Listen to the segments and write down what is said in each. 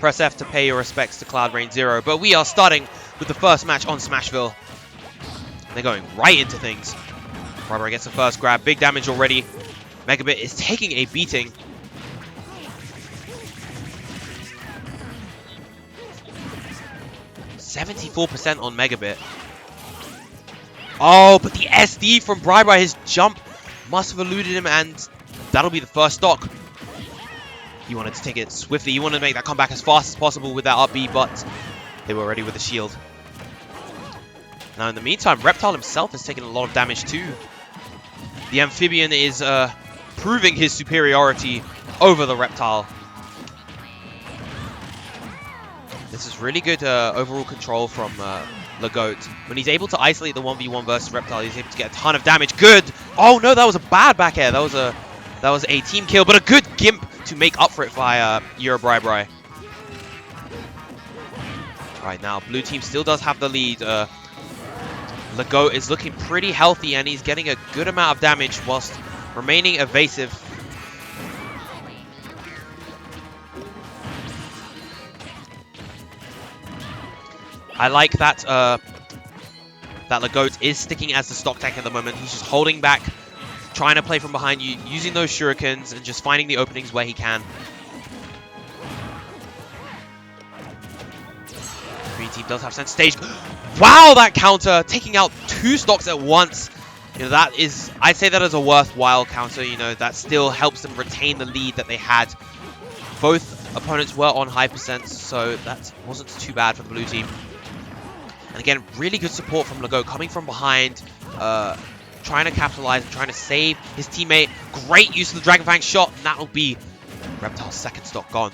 Press F to pay your respects to Cloud Rain Zero. But we are starting with the first match on Smashville. They're going right into things. YerroBryBry gets the first grab. Big damage already. MegaBit is taking a beating. %74% on MegaBit. Oh, but the SD from YerroBryBry, his jump must have eluded him, and that'll be the first stock. He wanted to take it swiftly. He wanted to make that comeback as fast as possible with that up B, but they were ready with the shield. Now, in the meantime, RepTile himself has taken a lot of damage too. The Amphibian is proving his superiority over the RepTile. This is really good overall control from Lagoat. When he's able to isolate the 1v1 versus RepTile, he's able to get a ton of damage. Good! Oh no, that was a bad back air. That was a team kill, but a good gimp to make up for it via YerroBryBry. Right now, blue team still does have the lead. Lagoat is looking pretty healthy, and he's getting a good amount of damage whilst remaining evasive. I like that that Lagoat is sticking as the stock tank at the moment. He's just holding back, trying to play from behind you, using those shurikens and just finding the openings where he can. Green team does have center stage. Wow, that counter, taking out 2 stocks at once. You know, that is, I'd say that is a worthwhile counter. You know, that still helps them retain the lead that they had. Both opponents were on high percent, so that wasn't too bad for the blue team. And again, really good support from Lagoat coming from behind, trying to capitalize and trying to save his teammate. Great use of the Dragon Fang shot, and that'll be RepTile's second stock gone.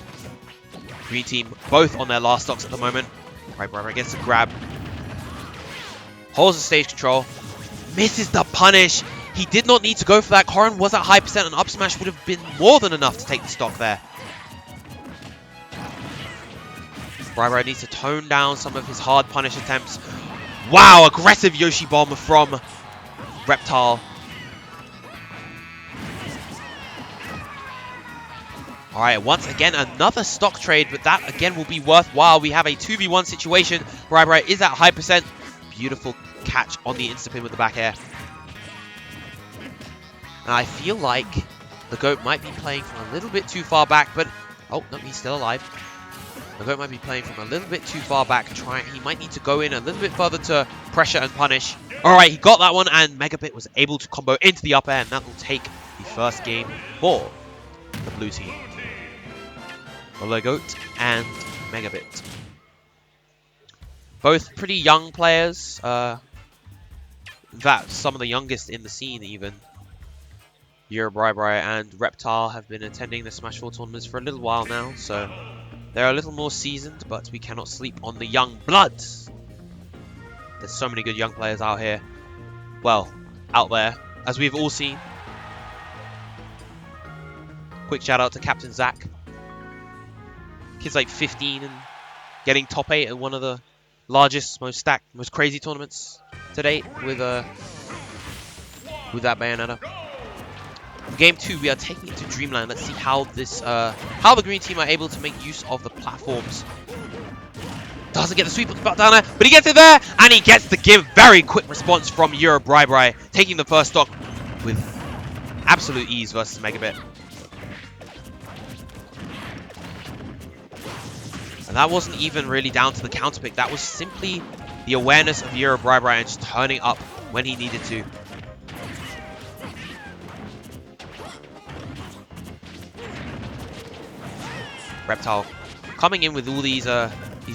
Green team both on their last stocks at the moment. YerroBryBry gets the grab. Holds the stage control. Misses the punish. He did not need to go for that. Corrin was at high percent, and up smash would have been more than enough to take the stock there. YerroBryBry needs to tone down some of his hard punish attempts. Wow, aggressive Yoshi bomb from RepTile. Alright, once again, another stock trade, but that again will be worthwhile. We have a 2v1 situation. YerroBryBry is at high percent. Beautiful catch on the insta-pin with the back air. And I feel like the GOAT might be playing from a little bit too far back, but... Oh, no, he's still alive. The GOAT might be playing from a little bit too far back. He might need to go in a little bit further to pressure and punish. Alright, he got that one, and MegaBit was able to combo into the up air, and that will take the first game for the blue team. The GOAT and MegaBit. Both pretty young players. That some of the youngest in the scene, even. YerroBryBry and RepTile have been attending the Smash 4 tournaments for a little while now, so they're a little more seasoned, but we cannot sleep on the young bloods. There's so many good young players out here. Well, out there, as we've all seen. Quick shout out to Captain Zach. Kid's like 15 and getting top 8 at one of the largest, most stacked, most crazy tournaments to date with that Bayonetta. For game 2, we are taking it to Dreamland. Let's see how this, how the green team are able to make use of the platforms. Doesn't get the sweep down there, but he gets it there, and he gets the give. Very quick response from YerroBryBry, taking the first stock with absolute ease versus MegaBit. And that wasn't even really down to the counter pick. That was simply the awareness of YerroBryBry and just turning up when he needed to. RepTile coming in with all these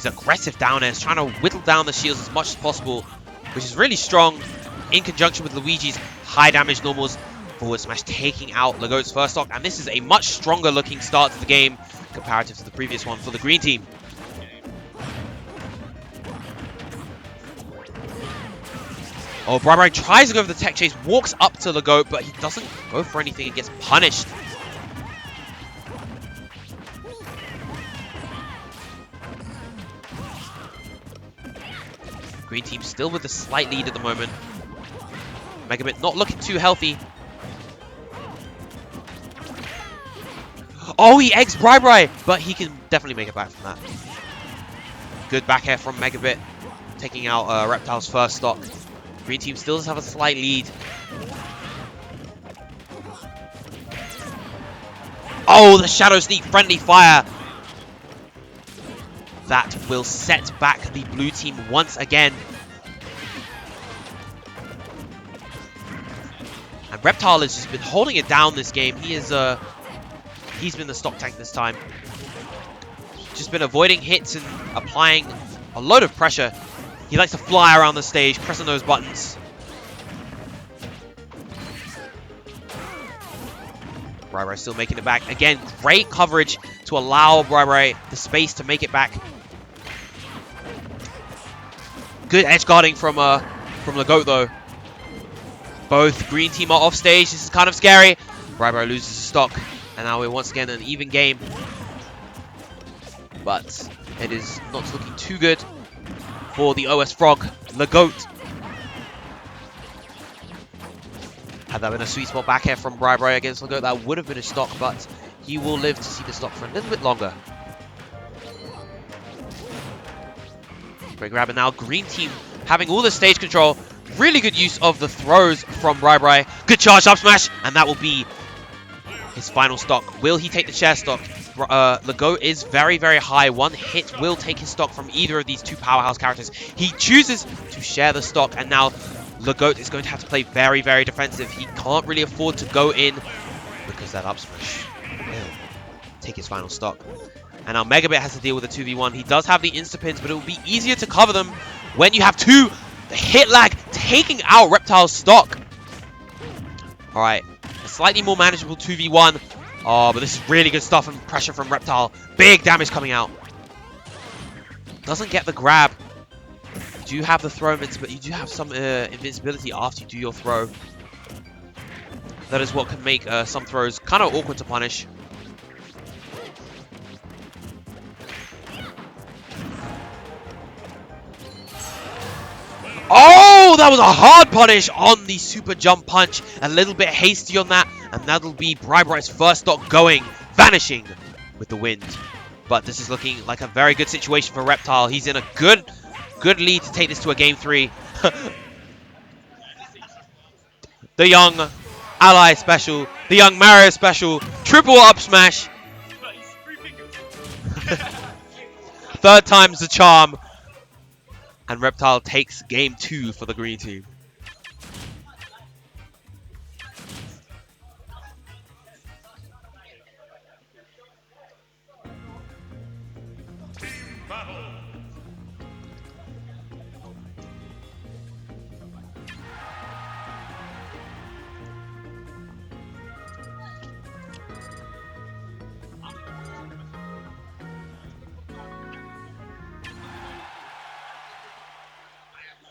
aggressive down airs, trying to whittle down the shields as much as possible, which is really strong in conjunction with Luigi's high damage normals. Forward smash taking out Lagoat's first stock, and this is a much stronger looking start to the game comparative to the previous one for the green team. Oh, YerroBryBry tries to go for the tech chase, walks up to Lagoat, but he doesn't go for anything and gets punished. Green team still with a slight lead at the moment. MegaBit not looking too healthy. Oh, he eggs YerroBryBry, but he can definitely make it back from that. Good back air from MegaBit, taking out RepTile's first stock. Green team still does have a slight lead. Oh, the Shadow Sneak friendly fire. That will set back the blue team once again. And RepTile has just been holding it down this game. He's been the stock tank this time. Just been avoiding hits and applying a load of pressure. He likes to fly around the stage, pressing those buttons. YerroBryBry still making it back. Again, great coverage to allow YerroBryBry the space to make it back. Good edge guarding from the GOAT though. Both green team are off stage. This is kind of scary. YerroBryBry loses stock, and now we're once again an even game. But it is not looking too good for the OS Frog, the GOAT. Had that been a sweet spot back here from YerroBryBry against the GOAT, that would have been a stock, but he will live to see the stock for a little bit longer. Great grab, and now green team having all the stage control. Really good use of the throws from YerroBryBry. Good charge up smash, and that will be his final stock. Will he take the share stock? The GOAT is very, very high. One hit will take his stock from either of these two powerhouse characters. He chooses to share the stock, and now the GOAT is going to have to play very, very defensive. He can't really afford to go in because that up smash will take his final stock. And now MegaBit has to deal with a 2v1. He does have the insta-pins, but it will be easier to cover them when you have two. The hit lag taking out RepTile's stock. Alright, a slightly more manageable 2v1. Oh, but this is really good stuff and pressure from RepTile. Big damage coming out. Doesn't get the grab. You do have the throw, but you do have some invincibility after you do your throw. That is what can make some throws kind of awkward to punish. Oh, that was a hard punish on the super jump punch. A little bit hasty on that, and that'll be YerroBryBry's first stock going, vanishing with the wind. But this is looking like a very good situation for RepTile. He's in a good lead to take this to a game 3. The young ally special, the young Mario special, triple up smash. Third time's the charm. And RepTile takes game 2 for the green team.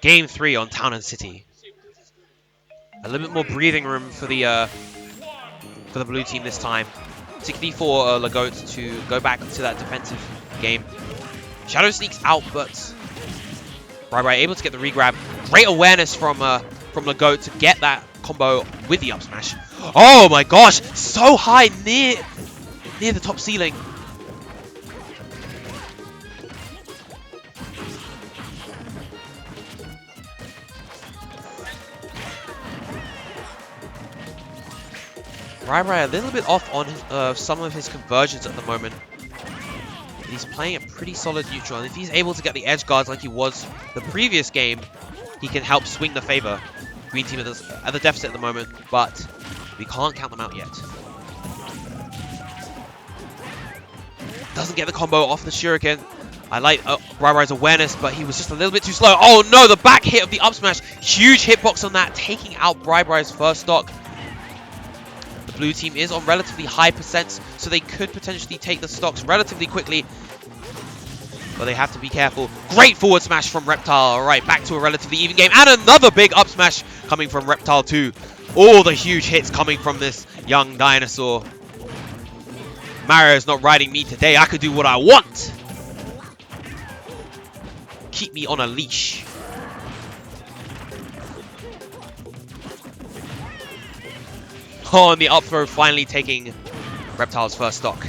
Game 3 on Town and City. A little bit more breathing room for the blue team this time, particularly for the GOAT to go back to that defensive game. Shadow sneaks out, but YerroBryBry able to get the regrab. Great awareness from the GOAT to get that combo with the up smash. Oh my gosh, so high near the top ceiling. YerroBryBry a little bit off on his, some of his conversions at the moment. He's playing a pretty solid neutral, and if he's able to get the edge guards like he was the previous game, he can help swing the favor. Green team at the deficit at the moment, but we can't count them out yet. Doesn't get the combo off the shuriken. I like YerroBryBry's awareness, but he was just a little bit too slow. Oh no, the back hit of the up smash. Huge hitbox on that, taking out YerroBryBry's first stock. Blue team is on relatively high percents, so they could potentially take the stocks relatively quickly. But they have to be careful. Great forward smash from RepTile. All right, back to a relatively even game. And another big up smash coming from RepTile too. All the huge hits coming from this young dinosaur. Mario's not riding me today. I could do what I want. Keep me on a leash. Oh, and the up throw finally taking RepTile's first stock.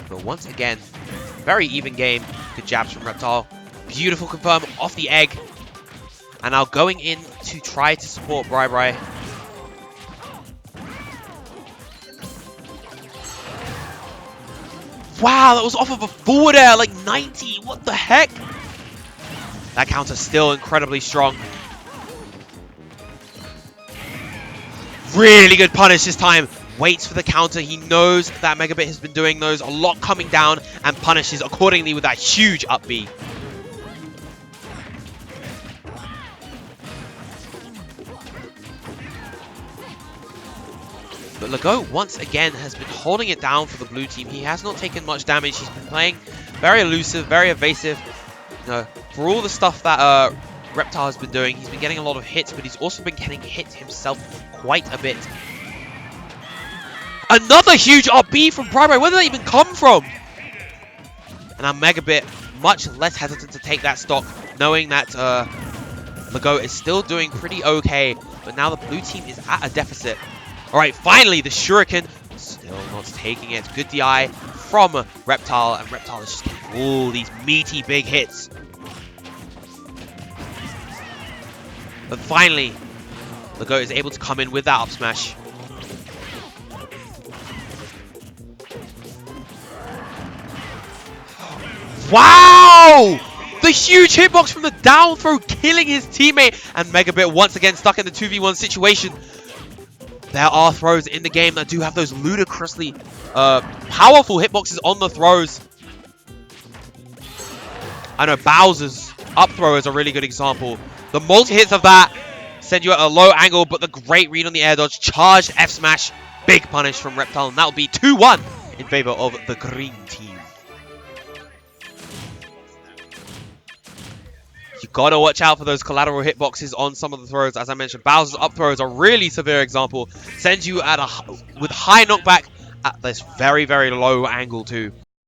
But once again, very even game. Good jabs from RepTile. Beautiful confirm off the egg. And now going in to try to support YerroBryBry. Wow, that was off of a forward air, like 90. What the heck? That counter's still incredibly strong. Really good punish this time. Waits for the counter. He knows that MegaBit has been doing those. A lot coming down and punishes accordingly with that huge up B. But Lego, once again, has been holding it down for the blue team. He has not taken much damage. He's been playing very elusive, very evasive. You know, for all the stuff that RepTile has been doing, he's been getting a lot of hits, but he's also been getting hit himself quite a bit. Another huge RB from YerroBryBry. Where did that even come from? And now MegaBit, much less hesitant to take that stock, knowing that Lego is still doing pretty okay, but now the blue team is at a deficit. Alright, finally, the Shuriken, still not taking it. Good DI from RepTile, and RepTile is just getting all these meaty big hits. But finally, Lego is able to come in with that up smash. Wow! The huge hitbox from the down throw, killing his teammate, and MegaBit once again stuck in the 2v1 situation. There are throws in the game that do have those ludicrously powerful hitboxes on the throws. I know Bowser's up throw is a really good example. The multi-hits of that send you at a low angle, but the great read on the air dodge, charged F smash, big punish from RepTile, and that'll be 2-1 in favor of the green team. You gotta watch out for those collateral hitboxes on some of the throws. As I mentioned, Bowser's up throw is a really severe example. Sends you at with high knockback at this very, very low angle too.